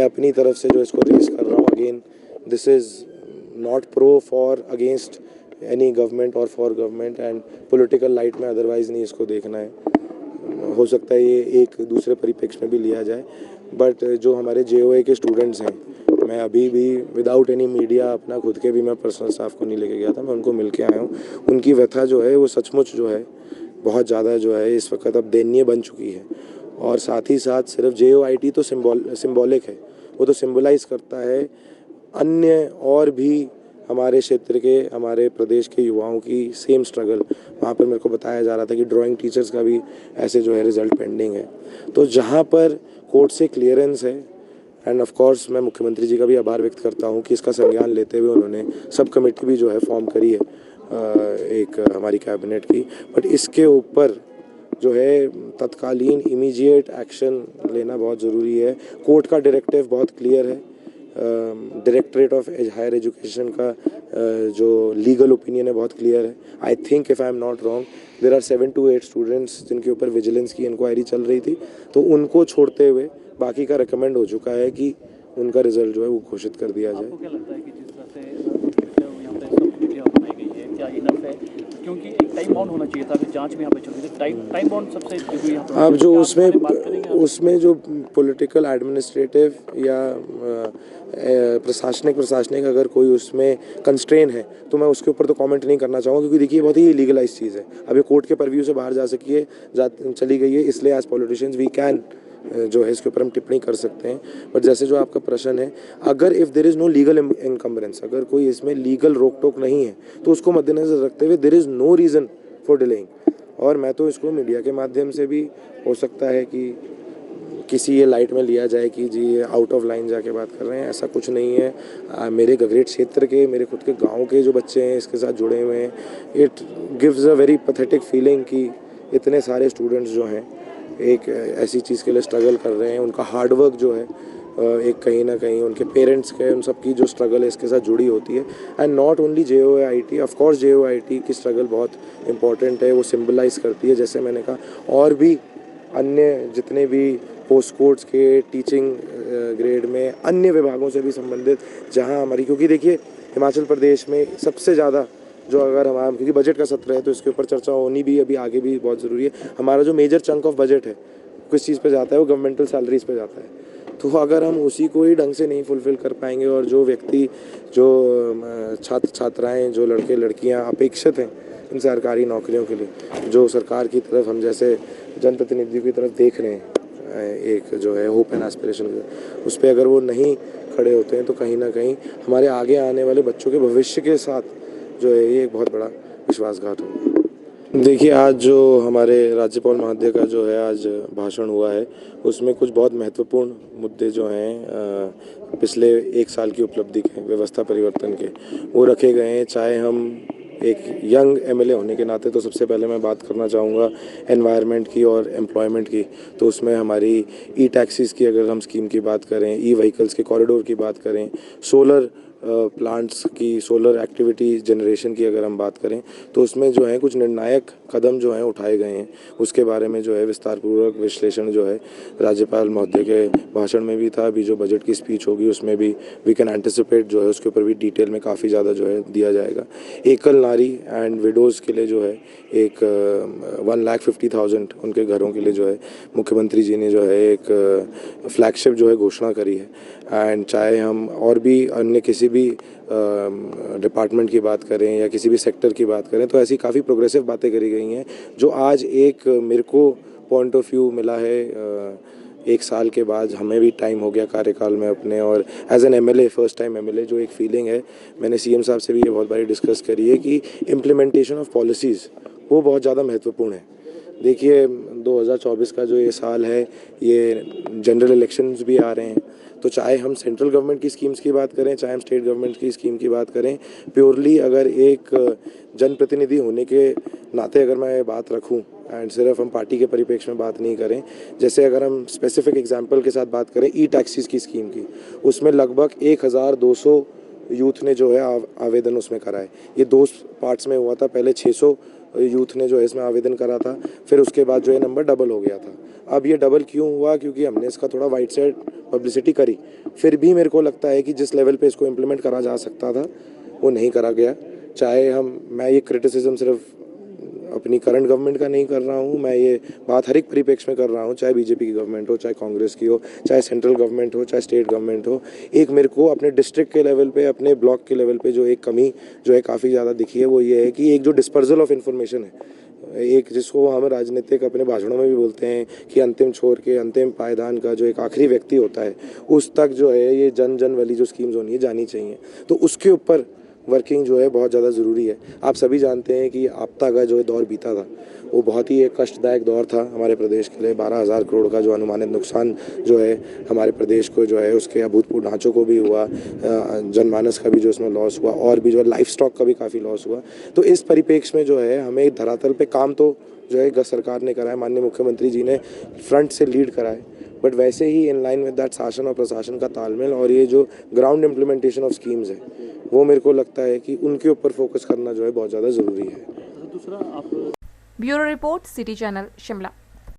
मैं अपनी तरफ से जो इसको रेस कर रहा हूँ, again this is not pro for against any government और for government and political light में अदरवाइज़ नहीं इसको देखना है। हो सकता है ये एक दूसरे परिप्रेक्ष्य में भी लिया जाए, बट जो हमारे JOA के स्टूडेंट्स हैं, मैं अभी भी विदाउट एनी मीडिया अपना खुद के भी मैं पर्सनल स्टाफ को नहीं लेके गया था, मैं उनको मिल के आया हूँ। उनकी व्यथा जो है वो सचमुच जो है बहुत ज़्यादा जो है इस वक्त अब दयनीय बन चुकी है। और साथ ही साथ सिर्फ JOIT तो सिम्बॉलिक है, वो तो सिम्बलाइज़ करता है अन्य और भी हमारे क्षेत्र के, हमारे प्रदेश के युवाओं की सेम स्ट्रगल। वहाँ पर मेरे को बताया जा रहा था कि ड्राइंग टीचर्स का भी ऐसे जो है रिज़ल्ट पेंडिंग है। तो जहाँ पर कोर्ट से क्लियरेंस है, एंड ऑफ कोर्स मैं मुख्यमंत्री जी का भी आभार व्यक्त करता हूँ कि इसका संज्ञान लेते हुए उन्होंने सब कमेटी भी जो है फॉर्म करी है एक हमारी कैबिनेट की, बट इसके ऊपर जो है तत्कालीन इमीडिएट एक्शन लेना बहुत ज़रूरी है। कोर्ट का डायरेक्टिव बहुत क्लियर है, डायरेक्टरेट ऑफ हायर एजुकेशन का जो लीगल ओपिनियन है बहुत क्लियर है। I think if I am not wrong there are 7 to 8 students जिनके ऊपर विजिलेंस की इंक्वायरी चल रही थी, तो उनको छोड़ते हुए बाकी का रिकमेंड हो चुका है कि उनका रिजल्ट जो है वो घोषित कर दिया जाए। आपको क्या लगता है कि जिस तरह से यहाँ पे सब कमेटियाँ बनाई गई है, क्या इनफ है? क्योंकि एक टाइम बाउंड होना चाहिए था, अभी जांच भी यहाँ पे चल रही थी, टाइम बाउंड सबसे जरूरी यहाँ पे। अब जो उसमें जो पॉलिटिकल एडमिनिस्ट्रेटिव या प्रशासनिक अगर कोई उसमें कंस्ट्रेन है तो मैं उसके ऊपर तो कमेंट नहीं करना चाहूँगा, क्योंकि देखिए बहुत ही लीगलाइज चीज़ है। अब ये कोर्ट के परव्यू से बाहर चली गई है, इसलिए एज पॉलिटिशियंस वी कैन जो है इसके ऊपर हम टिप्पणी कर सकते हैं। बट जैसे जो आपका प्रश्न है, अगर if there is no legal encumbrance, अगर कोई इसमें लीगल रोक टोक नहीं है तो उसको मद्देनजर रखते हुए there is no reason for delaying. और मैं तो इसको मीडिया के माध्यम से भी हो सकता है कि किसी ये लाइट में लिया जाए कि जी ये आउट ऑफ लाइन जाके बात कर रहे हैं, ऐसा कुछ नहीं है। मेरे गगरेट क्षेत्र के, मेरे खुद के गांव के जो बच्चे हैं इसके साथ जुड़े हुए हैं, it gives a very pathetic feeling कि इतने सारे स्टूडेंट्स जो हैं एक ऐसी चीज़ के लिए स्ट्रगल कर रहे हैं, उनका हार्डवर्क जो है एक कहीं ना कहीं उनके पेरेंट्स के, उन सब की जो स्ट्रगल है इसके साथ जुड़ी होती है। And not only JOIT, of course JOIT की स्ट्रगल बहुत इंपॉर्टेंट है, वो सिंबलाइज करती है, जैसे मैंने कहा, और भी अन्य जितने भी पोस्ट कोर्ट्स के टीचिंग ग्रेड में अन्य विभागों से भी संबंधित, जहां हमारी, क्योंकि देखिए हिमाचल प्रदेश में सबसे ज़्यादा जो, अगर हमारा, क्योंकि बजट का सत्र है तो इसके ऊपर चर्चा होनी भी अभी आगे भी बहुत ज़रूरी है। हमारा जो मेजर चंक ऑफ बजट है किस चीज़ पे जाता है, वो गवर्नमेंटल सैलरीज पे जाता है। तो अगर हम उसी को ही ढंग से नहीं फुलफ़िल कर पाएंगे, और जो व्यक्ति, जो छात्र छात्राएँ, जो लड़के लड़कियाँ अपेक्षित हैं इन सरकारी नौकरियों के लिए, जो सरकार की तरफ हम जैसे जनप्रतिनिधियों की तरफ देख रहे हैं, एक जो है होप एंड एस्पिरेशन, उस पर अगर वो नहीं खड़े होते हैं तो कहीं ना कहीं हमारे आगे आने वाले बच्चों के भविष्य के साथ जो है ये एक बहुत बड़ा विश्वासघात होगा। देखिए, आज जो हमारे राज्यपाल महोदय का जो है आज भाषण हुआ है, उसमें कुछ बहुत महत्वपूर्ण मुद्दे जो हैं पिछले 1 साल की उपलब्धि के, व्यवस्था परिवर्तन के, वो रखे गए हैं। चाहे हम एक यंग MLA होने के नाते, तो सबसे पहले मैं बात करना चाहूँगा एनवायरनमेंट की और एम्प्लॉयमेंट की। तो उसमें हमारी ई-टैक्सीज़ की अगर हम स्कीम की बात करें, ई-व्हीकल्स के कॉरिडोर की बात करें, सोलर प्लांट्स की, सोलर एक्टिविटी जनरेशन की अगर हम बात करें, तो उसमें जो है कुछ निर्णायक कदम जो हैं उठाए गए हैं। उसके बारे में जो है विस्तारपूर्वक विश्लेषण जो है राज्यपाल महोदय के भाषण में भी था, अभी जो बजट की स्पीच होगी उसमें भी वी कैन एंटिसिपेट जो है उसके ऊपर भी डिटेल में काफ़ी ज़्यादा जो है दिया जाएगा। एकल नारी एंड विडोज़ के लिए जो है एक 1,50,000 उनके घरों के लिए जो है मुख्यमंत्री जी ने जो है एक फ्लैगशिप जो है घोषणा करी है। एंड चाहे हम और भी अन्य किसी भी डिपार्टमेंट की बात करें या किसी भी सेक्टर की बात करें, तो ऐसी काफ़ी प्रोग्रेसिव बातें करी गई हैं, जो आज एक मेरे को पॉइंट ऑफ व्यू मिला है 1 साल के बाद, हमें भी टाइम हो गया कार्यकाल में अपने, और as an MLA, first time MLA, जो एक फीलिंग है, मैंने CM साहब से भी ये बहुत बारी डिस्कस करी है कि इम्प्लीमेंटेशन ऑफ पॉलिसीज़ वो बहुत ज़्यादा महत्वपूर्ण है। देखिए 2024 का जो ये साल है, ये जनरल इलेक्शंस भी आ रहे हैं, तो चाहे हम सेंट्रल गवर्नमेंट की स्कीम्स की बात करें, चाहे हम स्टेट गवर्नमेंट की स्कीम की बात करें, प्योरली अगर एक जनप्रतिनिधि होने के नाते अगर मैं बात रखूं, एंड सिर्फ हम पार्टी के परिप्रेक्ष्य में बात नहीं करें, जैसे अगर हम स्पेसिफिक एग्जांपल के साथ बात करें ई-टैक्सीज़ की स्कीम की, उसमें लगभग 1,200 यूथ ने जो है आवेदन उसमें कराए। ये 2 पार्ट्स में हुआ था, पहले 600 यूथ ने जो है इसमें आवेदन करा था, फिर उसके बाद जो है नंबर डबल हो गया था। अब ये डबल क्यों हुआ, क्योंकि हमने इसका थोड़ा वाइड साइड पब्लिसिटी करी, फिर भी मेरे को लगता है कि जिस लेवल पे इसको इम्प्लीमेंट करा जा सकता था वो नहीं करा गया। चाहे मैं ये क्रिटिसिज्म सिर्फ अपनी करंट गवर्नमेंट का नहीं कर रहा हूँ, मैं ये बात हर एक परिप्रेक्ष्य में कर रहा हूँ, चाहे बीजेपी की गवर्नमेंट हो, चाहे कांग्रेस की हो, चाहे सेंट्रल गवर्नमेंट हो, चाहे स्टेट गवर्नमेंट हो। एक मेरे को अपने डिस्ट्रिक्ट के लेवल पे, अपने ब्लॉक के लेवल पे जो एक कमी जो है काफ़ी ज़्यादा दिखी है वो ये है कि एक जो डिस्पर्जल ऑफ इन्फॉर्मेशन है, एक जिसको हम राजनीतिक अपने भाषणों में भी बोलते हैं कि अंतिम छोर के अंतिम पायदान का जो एक आखिरी व्यक्ति होता है उस तक जो है ये जन जन वाली जो स्कीम्स होनी है जानी चाहिए, तो उसके ऊपर वर्किंग जो है बहुत ज़्यादा ज़रूरी है। आप सभी जानते हैं कि आपदा का जो दौर बीता था वो बहुत ही एक कष्टदायक दौर था हमारे प्रदेश के लिए। 12,000 करोड़ का जो अनुमानित नुकसान जो है हमारे प्रदेश को जो है उसके अभूतपूर्व ढांचों को भी हुआ, जनमानस का भी जो उसमें लॉस हुआ और भी जो लाइफ स्टॉक का भी काफ़ी लॉस हुआ। तो इस परिप्रेक्ष्य में जो है हमें धरातल पे काम तो जो है सरकार ने कराया, माननीय मुख्यमंत्री जी ने फ्रंट से लीड कराए, बट वैसे ही इन लाइन विद दैट शासन और प्रशासन का तालमेल और ये जो ग्राउंड इम्प्लीमेंटेशन ऑफ स्कीम्स है वो मेरे को लगता है कि उनके ऊपर फोकस करना जो है बहुत ज़्यादा ज़रूरी है। दूसरा आप bureau report, city channel, Shimla.